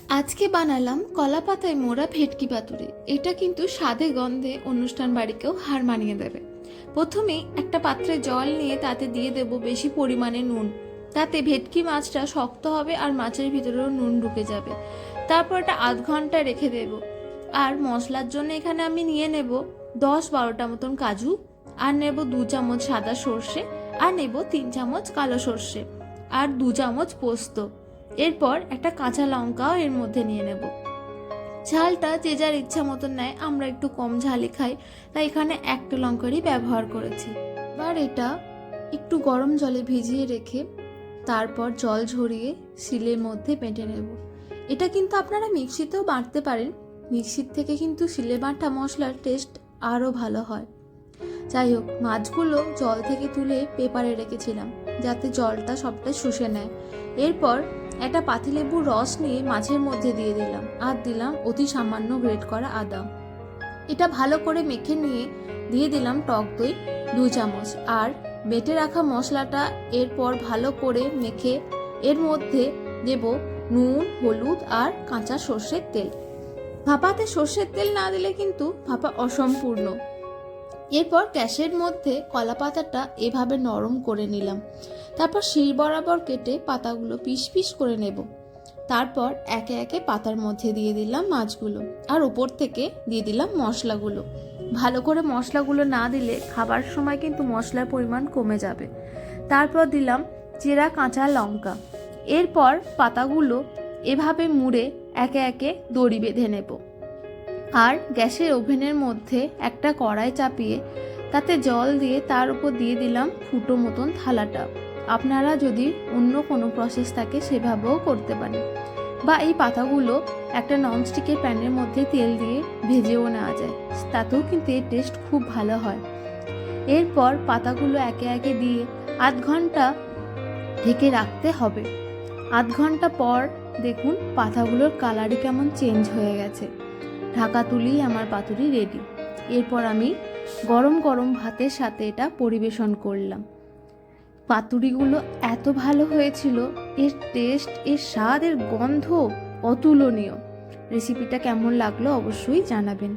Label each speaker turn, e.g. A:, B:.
A: আজকে বানালাম কলা পাতায় মোড়া ভেটকি পাতুরি। এটা কিন্তু স্বাদে গন্ধে অনুষ্ঠান বাড়িকেও হার মানিয়ে দেবে। প্রথমেই একটা পাত্রে জল নিয়ে তাতে দিয়ে দেব বেশি পরিমাণে নুন। তাতে ভেটকি মাছটা শক্ত হবে আর মাছের ভিতরেও নুন ঢুকে যাবে। তারপর এটা আধ ঘন্টা রেখে দেব। আর মশলার জন্য এখানে আমি নিয়ে নেব 10-12টা মতন কাজু, আর নেব 2 চামচ সাদা সর্ষে, আর নেব 3 চামচ কালো সর্ষে, আর 2 চামচ পোস্ত। এরপর একটা কাঁচা লঙ্কাও এর মধ্যে নিয়ে নেব। ঝালটা যে যার ইচ্ছা মতন নেয়, আমরা একটু কম ঝালই খাই, তাই এখানে একটা লঙ্কারই ব্যবহার করেছি। এবার এটা একটু গরম জলে ভিজিয়ে রেখে তারপর জল ঝরিয়ে শিলের মধ্যে বেটে নেব। এটা কিন্তু আপনারা মিক্সিতেও বাটতে পারেন, মিক্সির থেকে কিন্তু শিলে বাটা মশলার টেস্ট আরও ভালো হয়। যাই হোক, মাছগুলো জল থেকে তুলে পেপারে রেখেছিলাম যাতে জলটা সবটাই শুষে নেয়। এরপর একটা পাতিলেবুর রস নিয়ে মাছের মধ্যে দিয়ে দিলাম, আর দিলাম অতি সামান্য গ্রেট করা আদা। এটা ভালো করে মেখে নিয়ে দিয়ে দিলাম টক দই 2 চামচ, আর বেটে রাখা মশলাটা এরপর ভালো করে মেখে এর মধ্যে দেব নুন, হলুদ আর কাঁচা সর্ষের তেল। ভাপাতে সর্ষের তেল না দিলে কিন্তু ভাপা অসম্পূর্ণ। এরপর গ্যাসের মধ্যে কলা পাতাটা এভাবে নরম করে নিলাম। তারপর শির বরাবর কেটে পাতাগুলো পিস পিস করে নেব। তারপর একে একে পাতার মধ্যে দিয়ে দিলাম মাছগুলো, আর উপর থেকে দিয়ে দিলাম মশলাগুলো। ভালো করে মশলাগুলো না দিলে খাবার সময় কিন্তু মশলার পরিমাণ কমে যাবে। তারপর দিলাম চেরা কাঁচা লঙ্কা। এরপর পাতাগুলো এভাবে মুড়ে একে একে দড়ি বেঁধে নেব। আর গ্যাসের ওভেনের মধ্যে একটা কড়াই চাপিয়ে তাতে জল দিয়ে তার উপর দিয়ে দিলাম ফুটো মতন থালাটা। আপনারা যদি অন্য কোনো প্রসেস থাকে সেভাবেও করতে পারেন, বা এই পাতাগুলো একটা ননস্টিকের প্যানের মধ্যে তেল দিয়ে ভেজেও নেওয়া যায়, তাতেও কিন্তু এর টেস্ট খুব ভালো হয়। এরপর পাতাগুলো একে একে দিয়ে আধ ঘন্টা ঢেকে রাখতে হবে। আধ ঘন্টা পর দেখুন পাতাগুলোর কালারই কেমন চেঞ্জ হয়ে গেছে। ঢাকা তুলেই আমার পাতুরি রেডি। এরপর আমি গরম গরম ভাতের সাথে এটা পরিবেশন করলাম। পাতুরিগুলো এত ভালো হয়েছিল, এর টেস্ট, এর স্বাদ, এর গন্ধ অতুলনীয়। রেসিপিটা কেমন লাগলো অবশ্যই জানাবেন।